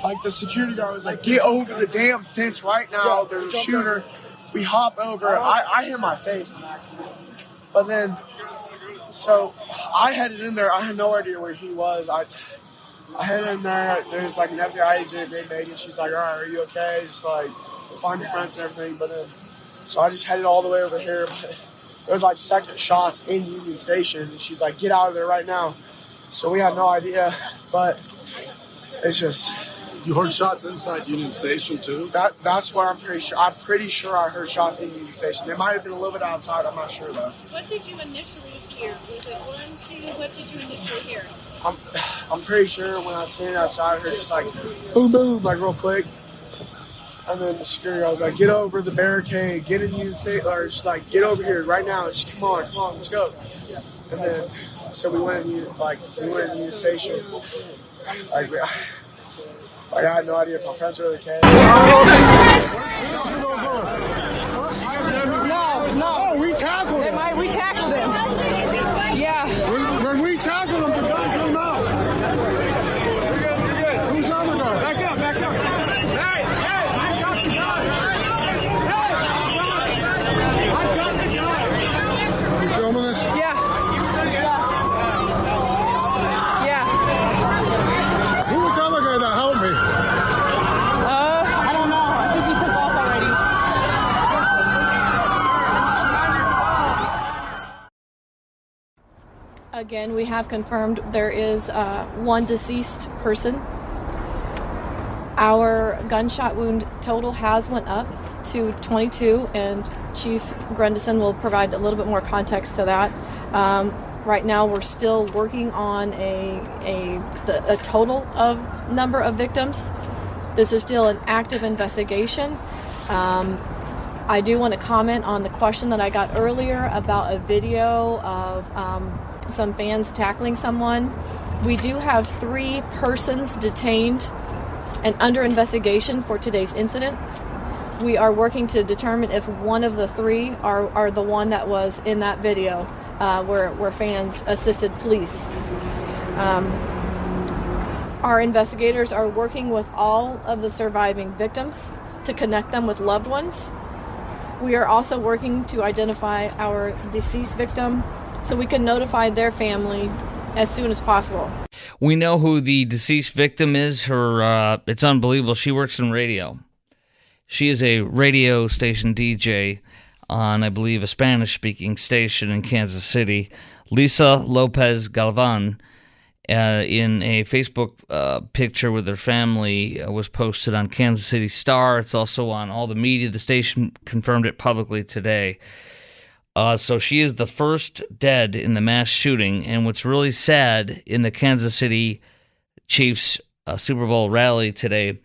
like the security guard was like, get over the damn fence right now. There's a shooter. We hop over. I hit my face on accident. But then, so I headed in there. I had no idea where he was. I headed in there. There's like an FBI agent named Megan. She's like, all right, are you okay? Just like, we'll find your friends and everything. But then, so I just headed all the way over here. But there was like second shots in Union Station. And she's like, get out of there right now. So we had no idea. But it's just... You heard shots inside Union Station too? That's what I'm pretty sure. I'm pretty sure I heard shots in Union Station. They might have been a little bit outside. I'm not sure though. What did you initially hear? Was it 1, 2? What did you initially hear? I'm pretty sure when I was standing outside, I heard just like boom, boom, like real quick. And then the security guy was like, get over the barricade, get in Union Station, or just like get over here right now. Just come on, let's go. And then so we went in Union Station. Like, I had no idea if my friends really came. No. We tackled him. We tackled him. Yeah. When we tackled him, the gun came out. You're good. Who's on the gun? Back up. Hey, I got the gun. I got the gun. You filming this? Yeah. Who was the other guy that helped me? I don't know. I think he took off already. Again, we have confirmed there is one deceased person. Our gunshot wound total has went up to 22, and Chief Grendison will provide a little bit more context to that. Right now, we're still working on a total of number of victims. This is still an active investigation. I do want to comment on the question that I got earlier about a video of some fans tackling someone. We do have 3 persons detained and under investigation for today's incident. We are working to determine if one of the 3 are the one that was in that video where fans assisted police. Our investigators are working with all of the surviving victims to connect them with loved ones. We are also working to identify our deceased victim so we can notify their family as soon as possible. We know who the deceased victim is. It's unbelievable. She works in radio. She is a radio station DJ on, I believe, a Spanish-speaking station in Kansas City. Lisa Lopez Galvan, in a Facebook picture with her family, was posted on Kansas City Star. It's also on all the media. The station confirmed it publicly today. So she is the first dead in the mass shooting. And what's really sad in the Kansas City Chiefs Super Bowl rally today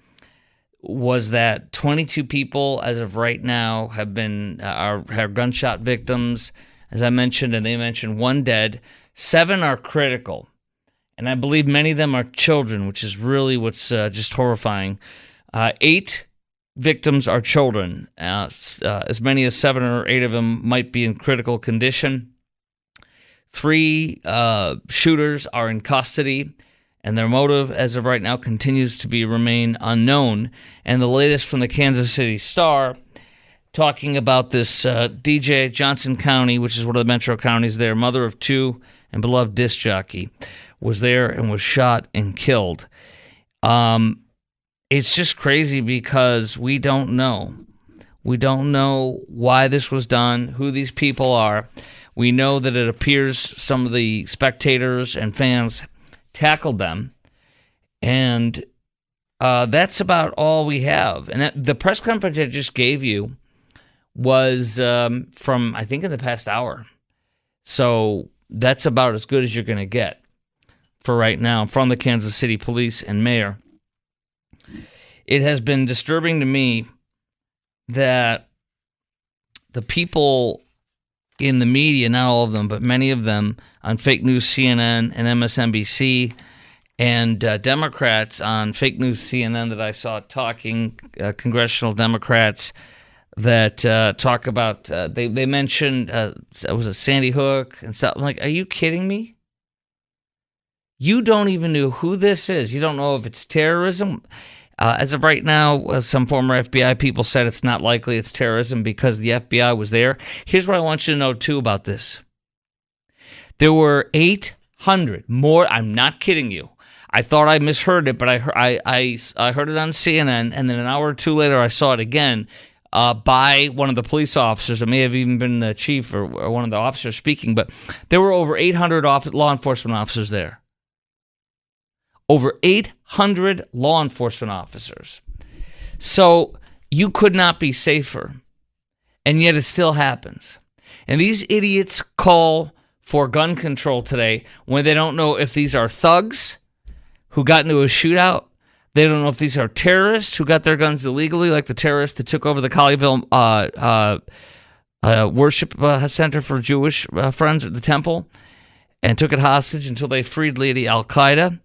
was that 22 people, as of right now, have been are gunshot victims, as I mentioned, and they mentioned 1 dead. 7 are critical, and I believe many of them are children, which is really what's just horrifying. 8 victims are children. As many as 7 or 8 of them might be in critical condition. 3 shooters are in custody, and their motive, as of right now, continues to remain unknown. And the latest from the Kansas City Star, talking about this DJ, Johnson County, which is one of the metro counties there, mother of 2 and beloved disc jockey, was there and was shot and killed. It's just crazy because we don't know. We don't know why this was done, who these people are. We know that it appears some of the spectators and fans tackled them, and that's about all we have. And the press conference I just gave you was from, I think, in the past hour. So that's about as good as you're going to get for right now from the Kansas City Police and Mayor. It has been disturbing to me that the people in the media, not all of them, but many of them on fake news CNN and MSNBC, and Democrats on fake news CNN that I saw talking, congressional Democrats that talk about, they mentioned, was it Sandy Hook and stuff. I'm like, are you kidding me? You don't even know who this is. You don't know if it's terrorism. As of right now, some former FBI people said it's not likely it's terrorism because the FBI was there. Here's what I want you to know, too, about this. There were 800 more. I'm not kidding you. I thought I misheard it, but I heard it on CNN, and then an hour or two later I saw it again by one of the police officers. It may have even been the chief or one of the officers speaking, but there were over 800 law enforcement officers there. Over 800 law enforcement officers. So you could not be safer, and yet it still happens. And these idiots call for gun control today when they don't know if these are thugs who got into a shootout. They don't know if these are terrorists who got their guns illegally, like the terrorists that took over the Colleyville worship center for Jewish friends at the temple and took it hostage until they freed Lady Al-Qaeda.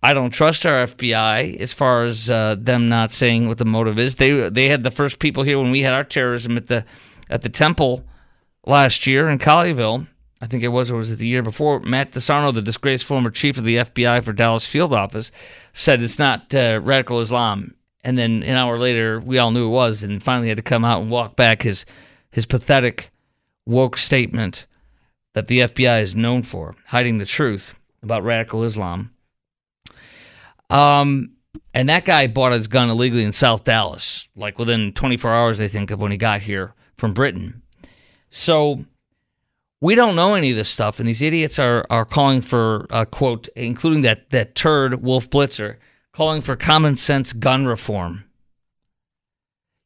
I don't trust our FBI as far as them not saying what the motive is. They had the first people here when we had our terrorism at the temple last year in Colleyville. I think it was the year before. Matt DeSarno, the disgraced former chief of the FBI for Dallas field office, said it's not radical Islam. And then an hour later, we all knew it was, and finally had to come out and walk back his pathetic woke statement that the FBI is known for, hiding the truth about radical Islam. And that guy bought his gun illegally in South Dallas, like within 24 hours, I think, of when he got here from Britain. So we don't know any of this stuff, and these idiots are calling for, quote, including that turd, Wolf Blitzer, calling for common sense gun reform.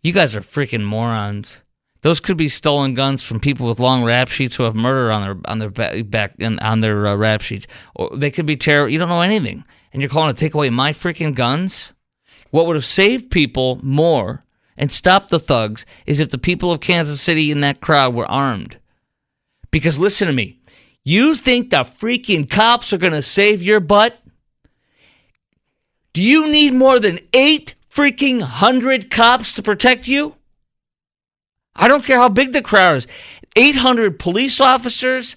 You guys are freaking morons. Those could be stolen guns from people with long rap sheets who have murder on their back and on their rap sheets. Or they could be terror. You don't know anything, and you're calling to take away my freaking guns? What would have saved people more and stopped the thugs is if the people of Kansas City in that crowd were armed. Because listen to me, you think the freaking cops are going to save your butt? Do you need more than 800 cops to protect you? I don't care how big the crowd is. 800 police officers,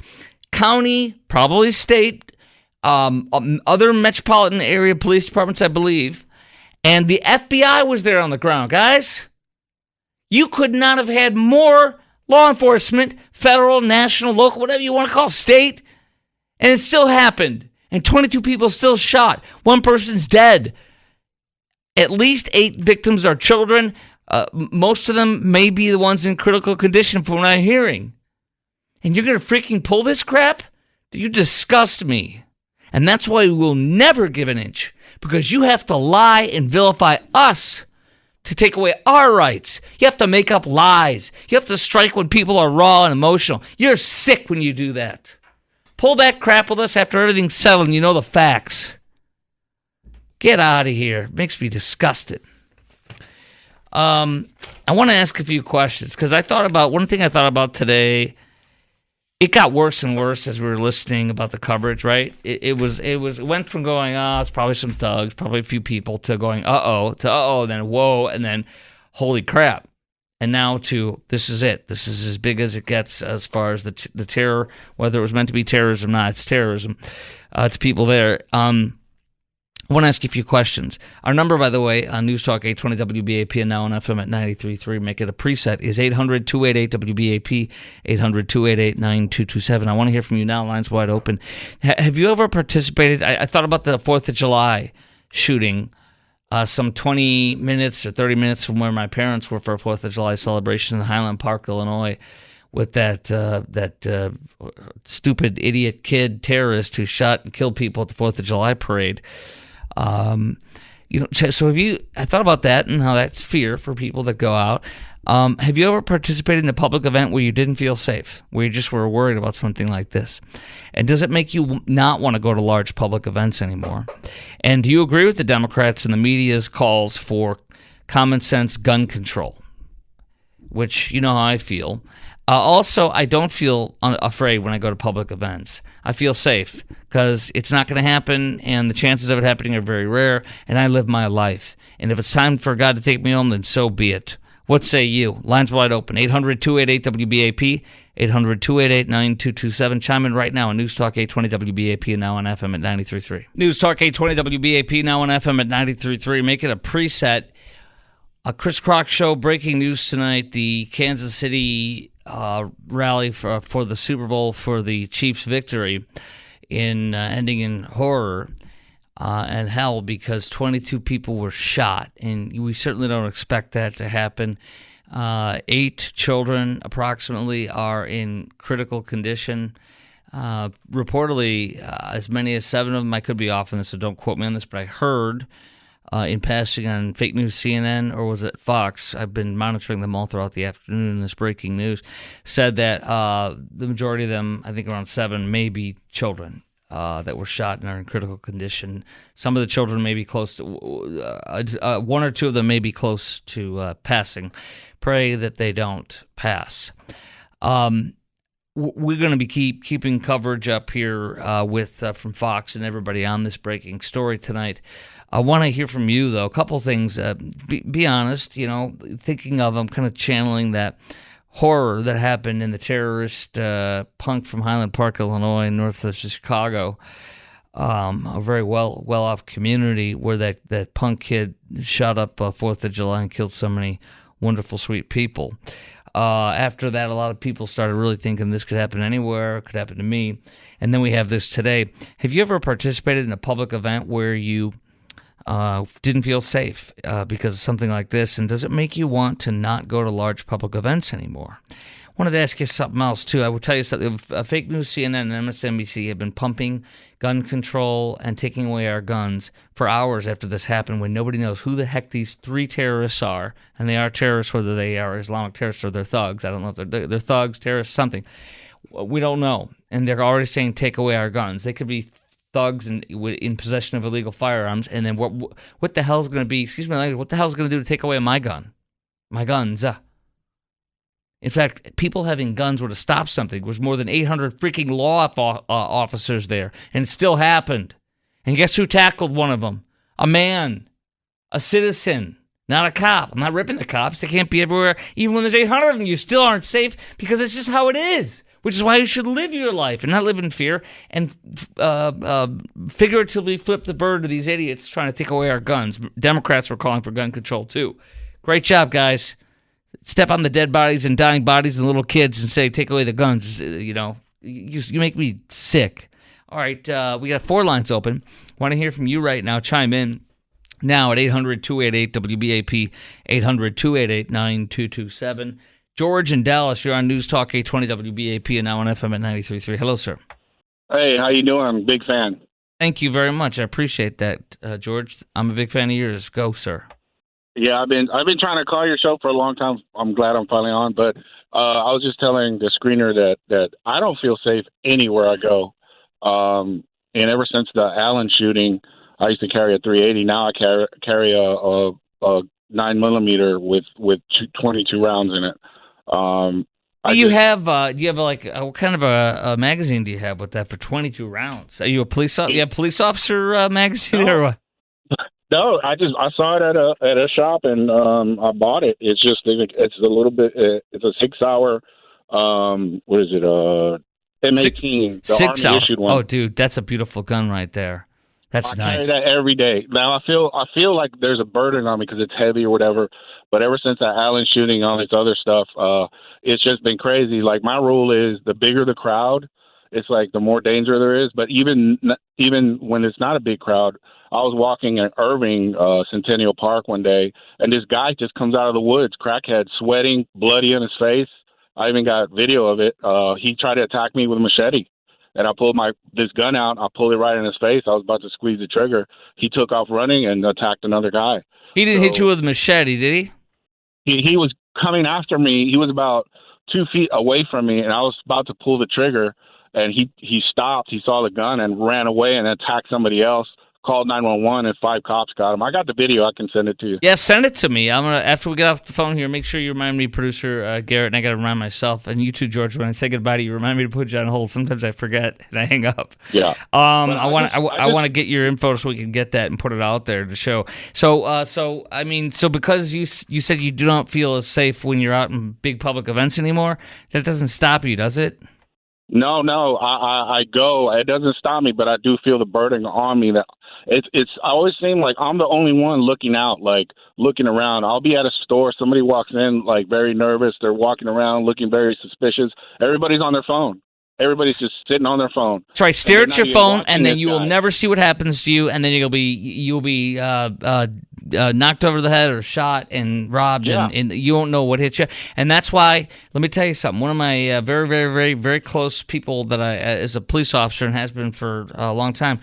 county, probably state, other metropolitan area police departments, I believe, and the FBI was there on the ground, guys. You could not have had more law enforcement, federal, national, local, whatever you want to call state, and it still happened. And 22 people still shot. One person's dead. At least 8 victims are children. Most of them may be the ones in critical condition from what I'm hearing. And you're going to freaking pull this crap? You disgust me. And that's why we will never give an inch. Because you have to lie and vilify us to take away our rights. You have to make up lies. You have to strike when people are raw and emotional. You're sick when you do that. Pull that crap with us after everything's settled and you know the facts. Get out of here. It makes me disgusted. I want to ask a few questions because one thing I thought about today. It got worse and worse as we were listening about the coverage, right? It went from going, it's probably some thugs, probably a few people, to going, to then whoa, and then holy crap. And now to, this is it. This is as big as it gets as far as the terror, whether it was meant to be terrorism or not, it's terrorism to people there. I want to ask you a few questions. Our number, by the way, on News Talk 820 WBAP and now on FM at 93.3, make it a preset, is 800-288-WBAP, 800-288-9227. I want to hear from you now. Lines wide open. Have you ever participated? I thought about the 4th of July shooting some 20 minutes or 30 minutes from where my parents were for a 4th of July celebration in Highland Park, Illinois, with that stupid idiot kid terrorist who shot and killed people at the 4th of July parade. So I thought about that and how that's fear for people that go out. Have you ever participated in a public event where you didn't feel safe, where you just were worried about something like this? And does it make you not want to go to large public events anymore? And do you agree with the Democrats and the media's calls for common sense gun control? Which, you know how I feel. Also, I don't feel afraid when I go to public events. I feel safe because it's not going to happen, and the chances of it happening are very rare, and I live my life. And if it's time for God to take me home, then so be it. What say you? Lines wide open. 800-288-WBAP, 800-288-9227. Chime in right now on News Talk 820 WBAP and now on FM at 93.3. News Talk 820 WBAP, now on FM at 93.3. Make it a preset. A Chris Crock Show, breaking news tonight. The Kansas City rally for the Super Bowl for the Chiefs' victory ending in horror and hell because 22 people were shot, and we certainly don't expect that to happen. 8 children approximately are in critical condition. Reportedly, as many as 7 of them, I could be off on this, so don't quote me on this, but I heard in passing on fake news CNN, or was it Fox? I've been monitoring them all throughout the afternoon in this breaking news, said that the majority of them, I think around 7, may be children that were shot and are in critical condition. Some of the children may be close to, 1 or 2 of them may be close to passing. Pray that they don't pass. We're going to be keeping coverage up here from Fox and everybody on this breaking story tonight. I want to hear from you, though. A couple things. Be honest, thinking of, I'm kind of channeling that horror that happened in the terrorist punk from Highland Park, Illinois, north of Chicago, a very well-off community where that punk kid shot up 4th of July and killed so many wonderful, sweet people. After that, a lot of people started really thinking this could happen anywhere, it could happen to me. And then we have this today. Have you ever participated in a public event where you didn't feel safe because of something like this? And does it make you want to not go to large public events anymore? I wanted to ask you something else, too. I will tell you something. Fake news CNN and MSNBC have been pumping gun control and taking away our guns for hours after this happened, when nobody knows who the heck these 3 terrorists are. And they are terrorists, whether they are Islamic terrorists or they're thugs. I don't know if they're thugs, terrorists, something. We don't know. And they're already saying take away our guns. They could be thugs in possession of illegal firearms. And then what the hell is going to be, excuse me, what the hell is going to do to take away my gun? My guns. In fact, people having guns would have stopped something. There was more than 800 freaking law officers there, and it still happened. And guess who tackled one of them? A man, a citizen, not a cop. I'm not ripping the cops. They can't be everywhere. Even when there's 800 of them, you still aren't safe because it's just how it is, which is why you should live your life and not live in fear and figuratively flip the bird to these idiots trying to take away our guns. Democrats were calling for gun control, too. Great job, guys. Step on the dead bodies and dying bodies and little kids and say, take away the guns. You make me sick. All right, we got 4 lines open. Want to hear from you right now. Chime in now at 800-288-WBAP, 800-288-9227. George in Dallas, you're on News Talk 820 WBAP and now on FM at 93.3. Hello, sir. Hey, how you doing? I'm a big fan. Thank you very much. I appreciate that, George. I'm a big fan of yours. Go, sir. Yeah, I've been trying to call your show for a long time. I'm glad I'm finally on. But I was just telling the screener that I don't feel safe anywhere I go. And ever since the Allen shooting, I used to carry a .380. Now I carry a 9mm with 22 rounds in it. Do you have like what kind of a magazine do you have with that for 22 rounds? Are you a police officer? You have police officer magazine or what? No, I saw it at a shop and I bought it. It's just it's a little bit. It's a 6-hour. What is it? M18. The Army issued one. Oh, dude, that's a beautiful gun right there. That's nice. I carry that every day. Now I feel like there's a burden on me because it's heavy or whatever. But ever since that Allen shooting and all this other stuff, it's just been crazy. Like my rule is the bigger the crowd, it's like the more danger there is. But even when it's not a big crowd, I was walking in Irving, Centennial Park one day, and this guy just comes out of the woods, crackhead, sweating, bloody in his face. I even got video of it. He tried to attack me with a machete, and I pulled this gun out. I pulled it right in his face. I was about to squeeze the trigger. He took off running and attacked another guy. He didn't hit you with a machete, did he? He was coming after me. He was about 2 feet away from me, and I was about to pull the trigger, and he stopped. He saw the gun and ran away and attacked somebody else. called 911 and 5 cops got him. I got the video. I can send it to you. Yeah, send it to me. I'm gonna after we get off the phone here. Make sure you remind me, producer Garrett, and I gotta remind myself, and you too, George. When I say goodbye to you, remind me to put you on hold. Sometimes I forget and I hang up. Yeah. I want to get your info so we can get that and put it out there to show. So because you said you do not feel as safe when you're out in big public events anymore, that doesn't stop you, does it? No. I go. It doesn't stop me, but I do feel the burden on me. That it's. I always seem like I'm the only one looking out, like looking around. I'll be at a store. Somebody walks in, like very nervous. They're walking around, looking very suspicious. Everybody's on their phone. Everybody's just sitting on their phone. That's right. Stare at your phone, and then you will never see what happens to you, and then you'll be knocked over the head or shot and robbed, and you won't know what hit you. And that's why, let me tell you something. One of my very, very, very, very close people that I, as a police officer and has been for a long time,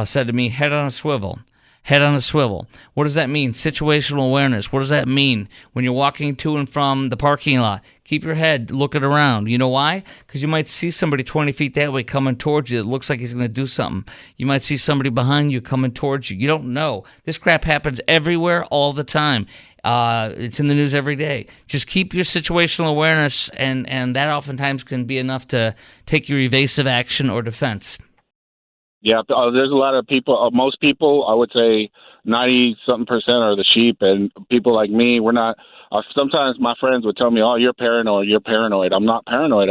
said to me, head on a swivel. Head on a swivel. What does that mean? Situational awareness. What does that mean? When you're walking to and from the parking lot, keep your head looking around. You know why? Because you might see somebody 20 feet that way coming towards you. It looks like he's going to do something. You might see somebody behind you coming towards you. You don't know. This crap happens everywhere all the time. It's in the news every day. Just keep your situational awareness, and that oftentimes can be enough to take your evasive action or defense. Yeah, there's a lot of people. Most people, I would say 90-something% are the sheep, and people like me, we're not. Sometimes my friends would tell me, "Oh, you're paranoid. You're paranoid." I'm not paranoid.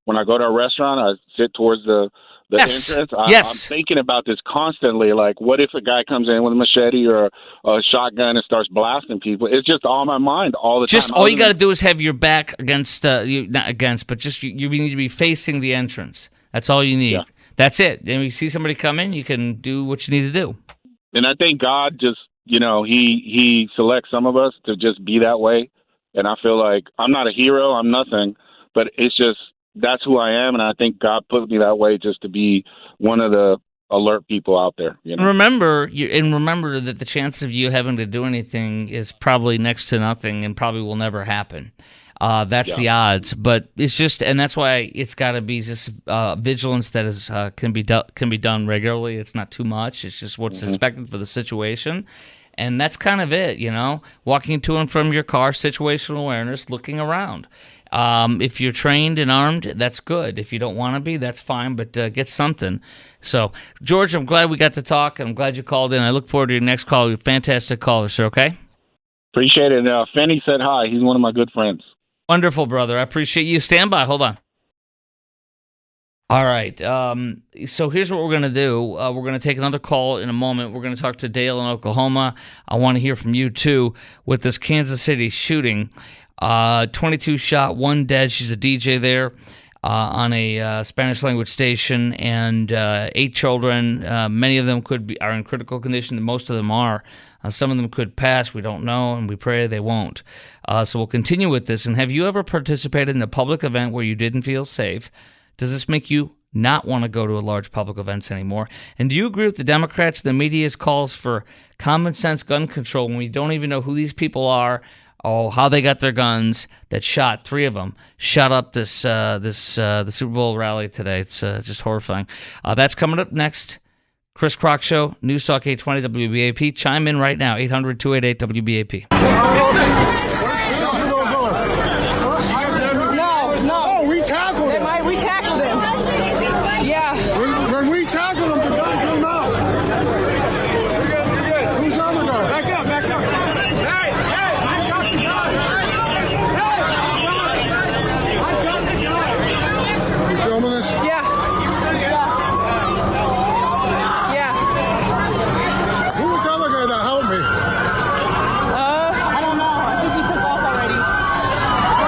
When I go to a restaurant, I sit towards the Yes. entrance. Yes. I'm thinking about this constantly. Like, what if a guy comes in with a machete or a shotgun and starts blasting people? It's just on my mind all the time. Just all you got to do is have your back against, not against, but just you need to be facing the entrance. That's all you need. Yeah. That's it. And you see somebody come in, you can do what you need to do. And I think God just, he selects some of us to just be that way. And I feel like I'm not a hero, I'm nothing, but it's just, that's who I am. And I think God put me that way just to be one of the alert people out there. Remember that the chance of you having to do anything is probably next to nothing and probably will never happen. That's the odds, but it's just, and that's why it's got to be just vigilance that is can be done regularly. It's not too much. It's just what's expected for the situation, and that's kind of it. Walking to and from your car, situational awareness, looking around. If you're trained and armed, that's good. If you don't want to be, that's fine, but get something. So, George, I'm glad we got to talk, and I'm glad you called in. I look forward to your next call. You're a fantastic caller, sir. Okay. Appreciate it. Fenny said hi. He's one of my good friends. Wonderful, brother. I appreciate you. Stand by. Hold on. All right. So here's what we're going to do. We're going to take another call in a moment. We're going to talk to Dale in Oklahoma. I want to hear from you, too, with this Kansas City shooting. 22 shot, 1 dead. She's a DJ there on a Spanish-language station, and 8 children. Many of them are in critical condition. Most of them are. Some of them could pass. We don't know, and we pray they won't. So we'll continue with this. And have you ever participated in a public event where you didn't feel safe? Does this make you not want to go to a large public events anymore? And do you agree with the Democrats, the media's calls for common sense gun control when we don't even know who these people are or how they got their guns that shot 3 of them, shot up the Super Bowl rally today? It's just horrifying. That's coming up next. Chris Kroc Show, News Talk 820 WBAP. Chime in right now, 800-288-WBAP. No, we tackled him. We tackled him. Yeah. When we tackled him, the gun came out. You're good. Who's on the gun? Back up. Hey, I got the gun. I got the gun. You filming this? Yeah. Who was the other guy that helped me? I don't know. I think he took off already.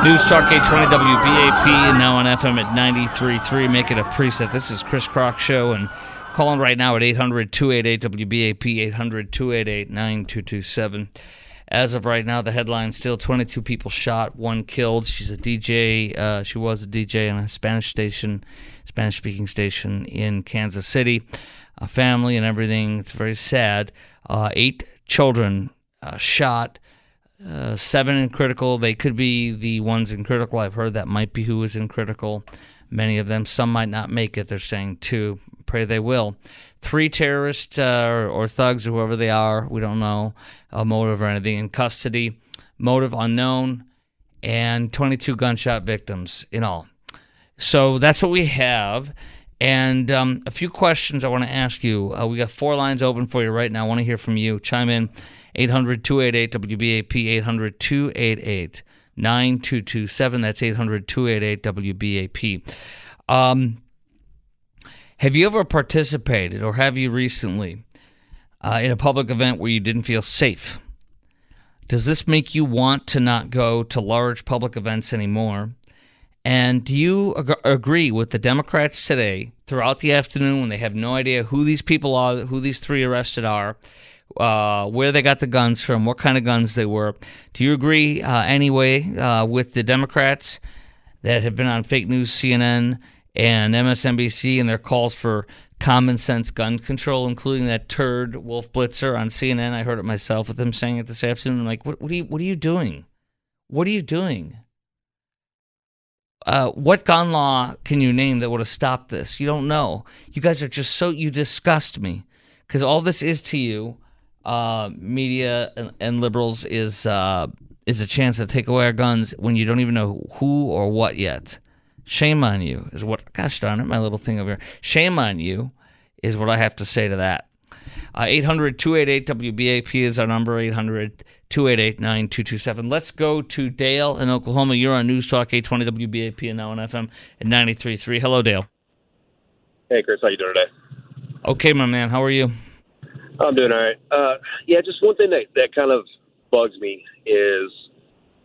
News Talk 820 WBAP, and now on FM at 93.3. Make it a preset. This is Chris Kroc Show, and calling right now at 800-288-WBAP, 800-288-9227. As of right now, the headline still 22 people shot, 1 killed. She's a DJ. She was a DJ on a Spanish-speaking station in Kansas City. A family and everything. It's very sad. 8 children shot. 7 in critical. They could be the ones in critical. I've heard that might be who is in critical. Many of them, some might not make it. They're saying 2. Pray they will. 3 terrorists or thugs or whoever they are, we don't know motive or anything, in custody. Motive unknown. And 22 gunshot victims in all. So that's what we have. And a few questions I want to ask you. We got 4 lines open for you right now. I want to hear from you. Chime in. 800-288-WBAP, 800-288-9227. That's 800-288-WBAP. Have you ever participated, or have you recently, in a public event where you didn't feel safe? Does this make you want to not go to large public events anymore? And do you agree with the Democrats today, throughout the afternoon, when they have no idea who these people are, who these 3 arrested are, where they got the guns from, what kind of guns they were? Do you agree anyway with the Democrats that have been on fake news CNN and MSNBC and their calls for common sense gun control, including that turd Wolf Blitzer on CNN? I heard it myself with them saying it this afternoon. I'm like, what are you doing? What are you doing? What gun law can you name that would have stopped this? You don't know. You guys are just you disgust me. Because all this is to you, media and liberals, is a chance to take away our guns when you don't even know who or what yet. Shame on you is what, gosh darn it, my little thing over here. Shame on you is what I have to say to that. 800-288-WBAP is our number, 800-288-9227. Let's go to Dale in Oklahoma. You're on News Talk 820 WBAP and now on FM at 93.3. Hello, Dale. Hey, Chris. How you doing today? Okay, my man. How are you? I'm doing all right. Yeah, just one thing that kind of bugs me is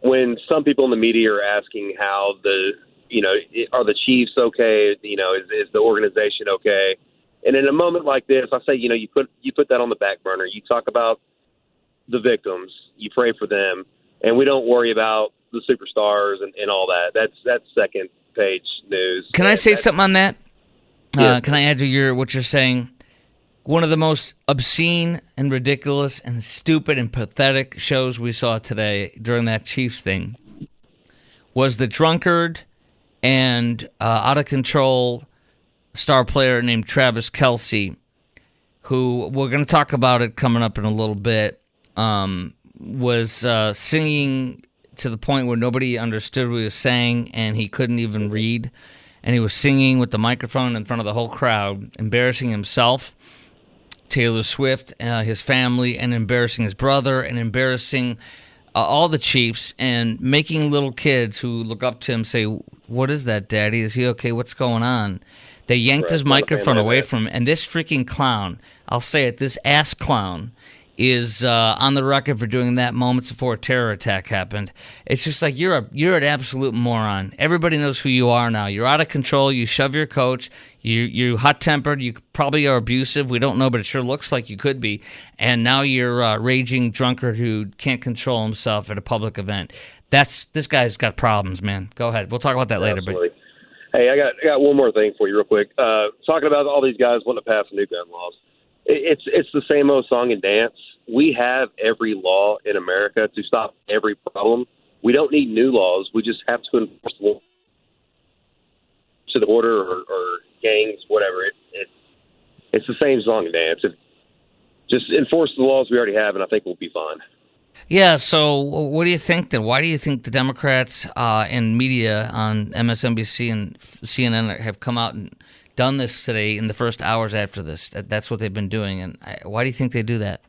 when some people in the media are asking how are the Chiefs okay? Is the organization okay? And in a moment like this, I say, you put that on the back burner. You talk about the victims, you pray for them, and we don't worry about the superstars and all that. That's second page news. Can I say something on that? Yeah. Can I add to what you're saying? One of the most obscene and ridiculous and stupid and pathetic shows we saw today during that Chiefs thing was the drunkard and out of control star player named Travis Kelce, who we're going to talk about it coming up in a little bit, was singing to the point where nobody understood what he was saying, and he couldn't even read. And he was singing with the microphone in front of the whole crowd, embarrassing himself, Taylor Swift, his family, and embarrassing his brother, and embarrassing all the Chiefs, and making little kids who look up to him say, "What is that, Daddy? Is he okay? What's going on?" They yanked his microphone away from him, and this freaking clown, I'll say it, this ass clown, is on the record for doing that moments before a terror attack happened. It's just like, you're an absolute moron. Everybody knows who you are now. You're out of control. You shove your coach. You're hot-tempered. You probably are abusive. We don't know, but it sure looks like you could be. And now you're a raging drunkard who can't control himself at a public event. This guy's got problems, man. Go ahead. We'll talk about that later. Absolutely. But hey, I got one more thing for you real quick. Talking about all these guys wanting to pass new gun laws. It's the same old song and dance. We have every law in America to stop every problem. We don't need new laws. We just have to enforce the law to the order or gangs, whatever. It's the same song and dance. Just enforce the laws we already have, and I think we'll be fine. Yeah, so what do you think then? Why do you think the Democrats and media on MSNBC and CNN have come out and done this today in the first hours after this? That's what they've been doing. And why do you think they do that?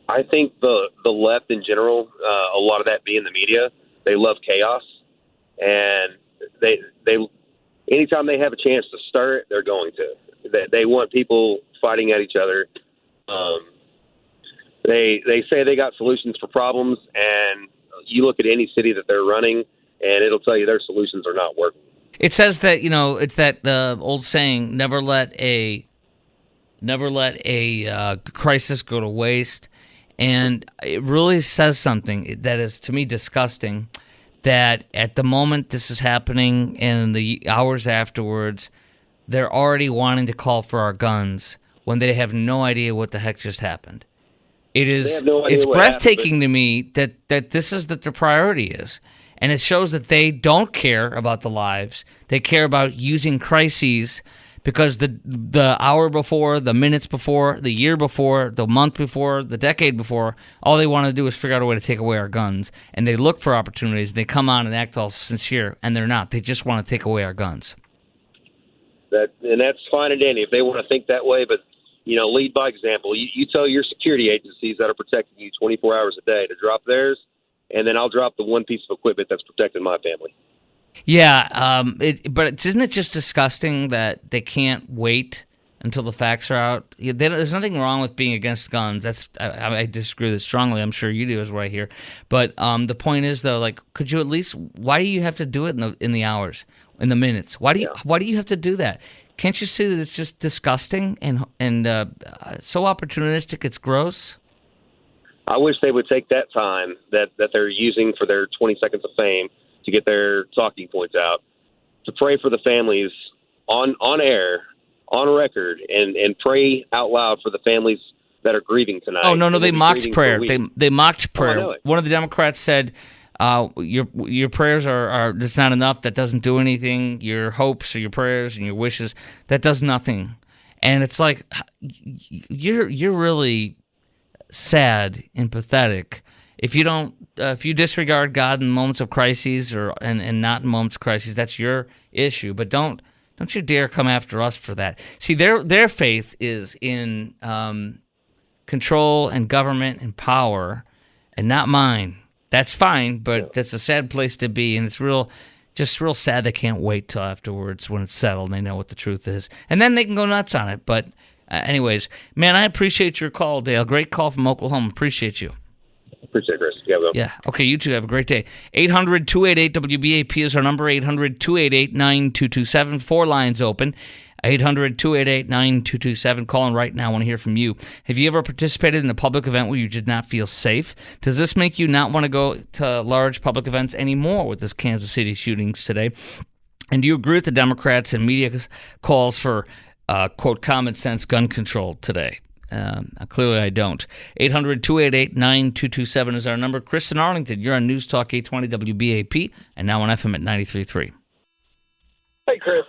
I think the left in general, a lot of that being the media, they love chaos. And they anytime they have a chance to stir it, they're going to. They want people fighting at each other. They say they got solutions for problems, and you look at any city that they're running, and it'll tell you their solutions are not working. It says that, it's that old saying, never let a crisis go to waste. And it really says something that is, to me, disgusting, that at the moment this is happening and the hours afterwards, they're already wanting to call for our guns when they have no idea what the heck just happened. It's breathtaking to me that this is that the priority is. And it shows that they don't care about the lives. They care about using crises because the hour before, the minutes before, the year before, the month before, the decade before, all they want to do is figure out a way to take away our guns. And they look for opportunities. They come on and act all sincere, and they're not. They just want to take away our guns. And that's fine and dandy if they want to think that way, but lead by example. You tell your security agencies that are protecting you 24 hours a day to drop theirs, and then I'll drop the one piece of equipment that's protecting my family. Yeah, but isn't it just disgusting that they can't wait until the facts are out? There's nothing wrong with being against guns. I disagree with it strongly. I'm sure you do, is what I hear. But the point is, though, like, could you at least? Why do you have to do it in the hours, in the minutes? Why do you have to do that? Can't you see that it's just disgusting and so opportunistic? It's gross. I wish they would take that time that they're using for their 20 seconds of fame to get their talking points out, to pray for the families on air, on record, and pray out loud for the families that are grieving tonight. Oh, no, they mocked prayer. They mocked prayer. Oh, one of the Democrats said, your prayers are just not enough. That doesn't do anything. Your hopes or your prayers and your wishes, that does nothing. And it's like, you're really sad and pathetic if you disregard God in moments of crises and not in moments of crises. That's your issue. But don't you dare come after us for that. See, their faith is in control and government and power, and not mine. That's fine, but that's a sad place to be, and it's real sad they can't wait till afterwards when it's settled and they know what the truth is. And then they can go nuts on it. But anyways, man, I appreciate your call, Dale. Great call from Oklahoma. Appreciate you. Appreciate it, Chris. Yeah. Okay, you two have a great day. 800-288-WBAP is our number, 800-288-9227. 4 lines open. 800-288-9227. Calling right now. I want to hear from you. Have you ever participated in a public event where you did not feel safe? Does this make you not want to go to large public events anymore with this Kansas City shootings today? And do you agree with the Democrats and media's calls for, quote, common sense gun control today? Clearly I don't. 800-288-9227 is our number. Chris in Arlington, you're on News Talk 820 WBAP and now on FM at 93.3. Hey, Chris.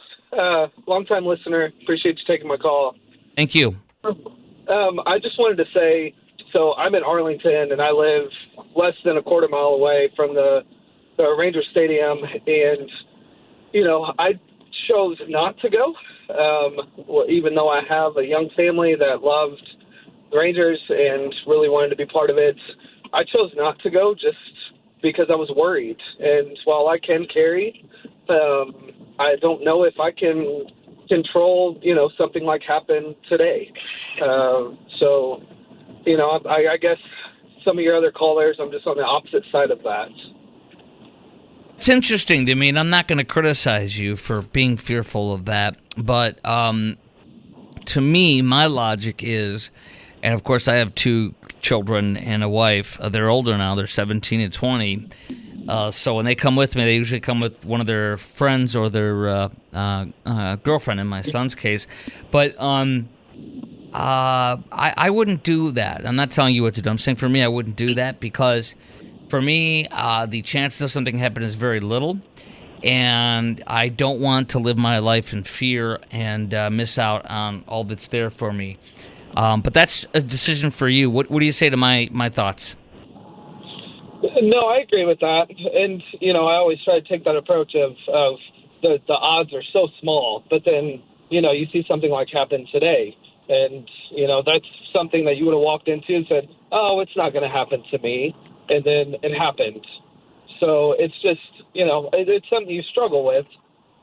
Long-time listener. Appreciate you taking my call. Thank you. I just wanted to say, so I'm in Arlington, and I live less than a quarter mile away from the Ranger Stadium, and, I chose not to go, even though I have a young family that loved the Rangers and really wanted to be part of it. I chose not to go just because I was worried. And while I can carry, I don't know if I can control, something like happened today. I guess some of your other callers, I'm just on the opposite side of that. It's interesting to me, and I'm not going to criticize you for being fearful of that, but to me, my logic is, and of course I have 2 children and a wife. They're older now. They're 17 and 20. So when they come with me, they usually come with one of their friends or their girlfriend in my son's case. But I wouldn't do that. I'm not telling you what to do. I'm saying for me, I wouldn't do that because for me, the chances of something happening is very little. And I don't want to live my life in fear and miss out on all that's there for me. But that's a decision for you. What do you say to my thoughts? No, I agree with that. And, I always try to take that approach of the odds are so small. But then, you see something like happen today. And, that's something that you would have walked into and said, oh, it's not going to happen to me. And then it happened. So it's just, it's something you struggle with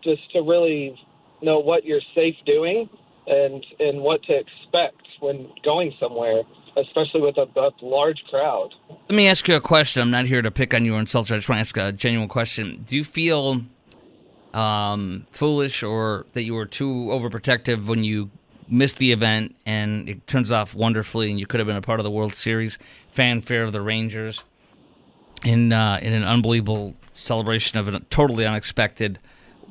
just to really know what you're safe doing and what to expect when going somewhere, especially with a large crowd. Let me ask you a question. I'm not here to pick on you or insult you. I just want to ask a genuine question. Do you feel foolish or that you were too overprotective when you missed the event and it turns off wonderfully and you could have been a part of the World Series fanfare of the Rangers in an unbelievable celebration of a totally unexpected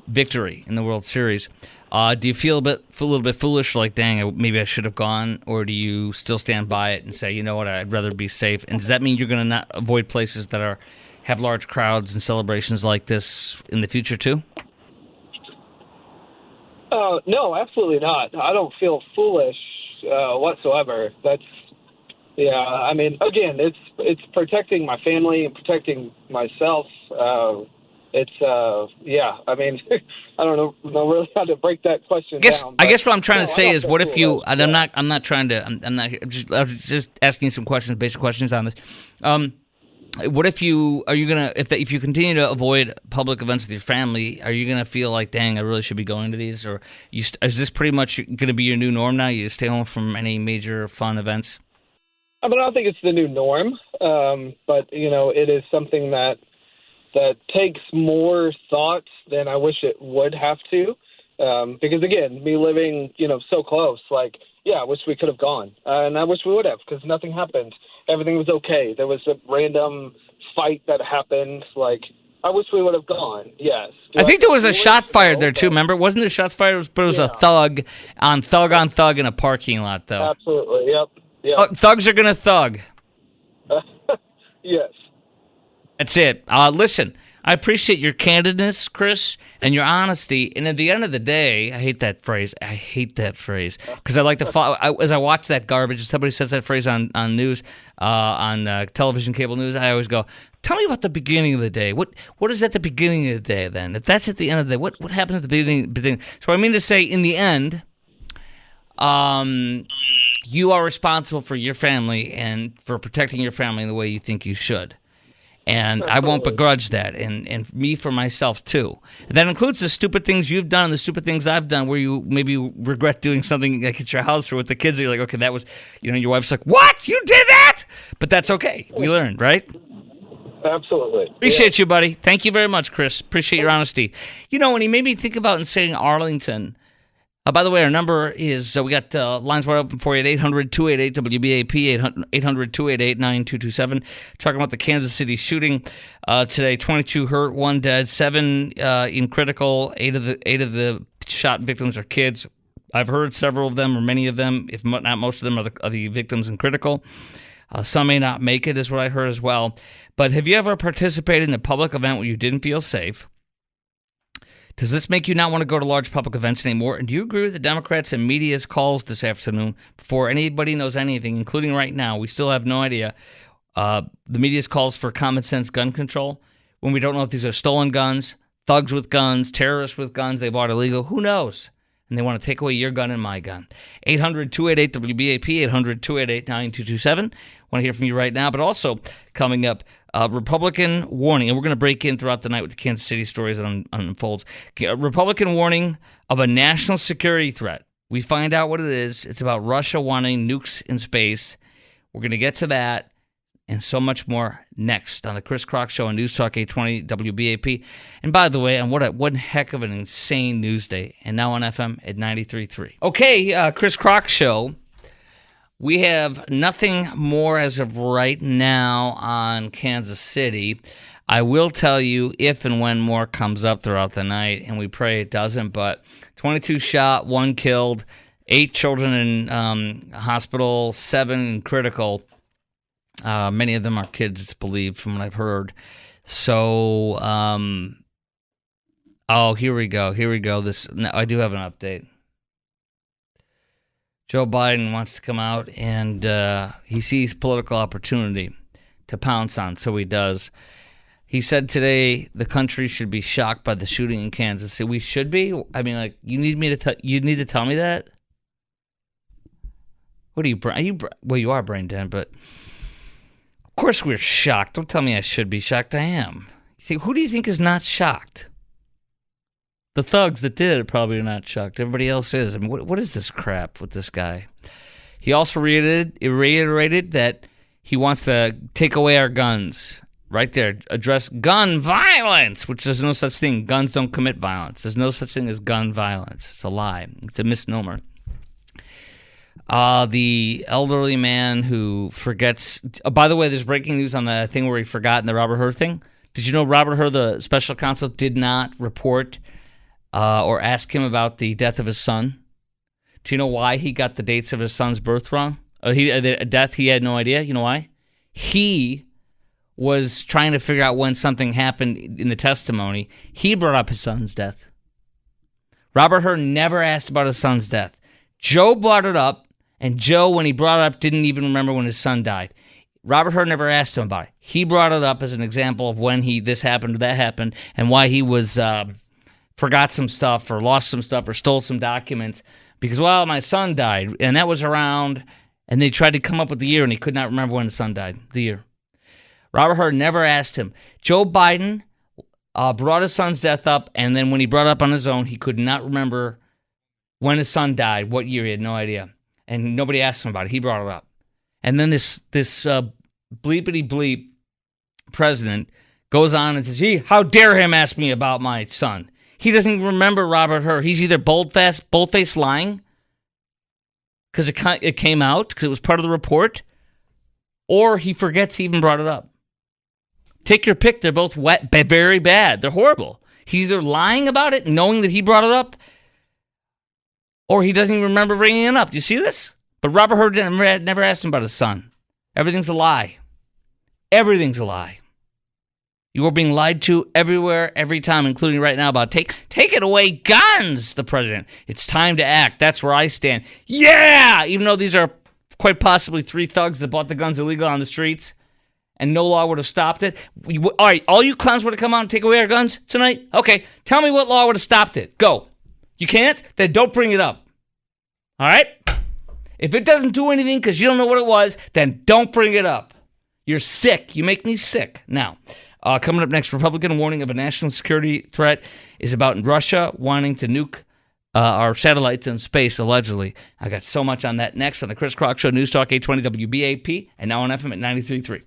victory in the World Series? Do you feel a little bit foolish, like, dang, maybe I should have gone, or do you still stand by it and say, you know what, I'd rather be safe? And does that mean you're going to not avoid places that have large crowds and celebrations like this in the future too? No, absolutely not. I don't feel foolish whatsoever. I mean, again, it's protecting my family and protecting myself. I mean, I don't know really how to break that question down. I guess what I'm trying to say is, what if you? foolish. And I'm not trying to. I'm just asking some questions, basic questions on this. What if you if you continue to avoid public events with your family, are you gonna feel like, dang, I really should be going to these, or is this pretty much gonna be your new norm now? You stay home from any major fun events? I mean, I don't think it's the new norm, but it is something that takes more thought than I wish it would have to. Because again, me living, so close, I wish we could have gone, and I wish we would have, because nothing happened. Everything was okay. There was a random fight that happened. I wish we would have gone. Yes. I think there was a shot fired there too. Remember, wasn't there shots fired? But it was a thug on thug in a parking lot, though. Absolutely. Yep. Thugs are gonna thug. Yes. That's it. Listen, I appreciate your candidness, Chris, and your honesty. And at the end of the day, I hate that phrase. Because I like to follow. As I watch that garbage, somebody says that phrase on news, on television, cable news, I always go, tell me about the beginning of the day. What is at the beginning of the day then? If that's at the end of the day, what happens at the beginning? So I mean to say, in the end, you are responsible for your family and for protecting your family in the way you think you should. And I won't begrudge that, and me for myself, too. That includes the stupid things you've done and the stupid things I've done where you maybe regret doing something like at your house or with the kids. You're like, okay, that was, your wife's like, what? You did that? But that's okay. We learned, right? Absolutely. Appreciate you, buddy. Thank you very much, Chris. Appreciate your honesty. When he made me think about saying Arlington. By the way, our number is, we got lines wide open for you at 800-288-WBAP, 800-288-9227. Talking about the Kansas City shooting today. 22 hurt, 1 dead, 7 in critical. 8 of the shot victims are kids. I've heard several of them, or many of them, if not most of them, are the victims in critical. Some may not make it, is what I heard as well. But have you ever participated in a public event where you didn't feel safe? Does this make you not want to go to large public events anymore? And do you agree with the Democrats and media's calls this afternoon before anybody knows anything, including right now? We still have no idea. The media's calls for common sense gun control when we don't know if these are stolen guns, thugs with guns, terrorists with guns they bought illegal. Who knows? And they want to take away your gun and my gun. 800-288-WBAP, 800-288-9227. Want to hear from you right now. But also coming up, Republican warning, and we're going to break in throughout the night with the Kansas City stories that unfolds. Republican warning of a national security threat. We find out what it is. It's about Russia wanting nukes in space. We're going to get to that and so much more next on the Chris Crock Show on News Talk 820 WBAP. And by the way, on one heck of an insane news day, and now on FM at 93.3. Okay, Chris Crock Show. We have nothing more as of right now on Kansas City. I will tell you if and when more comes up throughout the night, and we pray it doesn't, but 22 shot, 1 killed, 8 children in hospital, 7 in critical. Many of them are kids, it's believed, from what I've heard. So, here we go. I do have an update. Joe Biden wants to come out, and he sees political opportunity to pounce on, so he does. He said today the country should be shocked by the shooting in Kansas City. We should be? I mean, you need to tell me that? What are you? Well, you are brain dead, but of course we're shocked. Don't tell me I should be shocked. I am. Who do you think is not shocked? The thugs that did it probably are not shocked. Everybody else is. I mean, what is this crap with this guy? He also reiterated that he wants to take away our guns. Right there, address gun violence, which there's no such thing. Guns don't commit violence. There's no such thing as gun violence. It's a lie. It's a misnomer. The elderly man who forgets... by the way, there's breaking news on the thing where he forgot in the Robert Hur thing. Did you know Robert Hur, the special counsel, did not report or ask him about the death of his son? Do you know why he got the dates of his son's birth wrong? The death, he had no idea. You know why? He was trying to figure out when something happened in the testimony, he brought up his son's death. Robert Hur never asked about his son's death. Joe brought it up, and Joe, when he brought it up, didn't even remember when his son died. Robert Hur never asked him about it. He brought it up as an example of when this happened or that happened, and why he was forgot some stuff or lost some stuff or stole some documents because, well, my son died, and that was around, and they tried to come up with the year, and he could not remember when his son died, the year. Robert Hur never asked him. Joe Biden brought his son's death up, and then when he brought it up on his own, he could not remember when his son died, what year, he had no idea. And nobody asked him about it. He brought it up. And then this bleepity-bleep president goes on and says, gee, how dare him ask me about my son? He doesn't even remember Robert Hur. He's either bold-faced lying because it came out, because it was part of the report, or he forgets he even brought it up. Take your pick. They're both very bad. They're horrible. He's either lying about it, knowing that he brought it up, or he doesn't even remember bringing it up. Do you see this? But Robert Hur never asked him about his son. Everything's a lie. Everything's a lie. You are being lied to everywhere, every time, including right now about take it away guns, the president. It's time to act. That's where I stand. Yeah! Even though these are quite possibly 3 thugs that bought the guns illegal on the streets, and no law would have stopped it. All right, all you clowns would have come out and take away our guns tonight? Okay, tell me what law would have stopped it. Go. You can't? Then don't bring it up. All right? If it doesn't do anything because you don't know what it was, then don't bring it up. You're sick. You make me sick. Now, coming up next, Republican warning of a national security threat is about Russia wanting to nuke our satellites in space, allegedly. I got so much on that next on the Chris Crock Show, News Talk 820 WBAP, and now on FM at 93.3.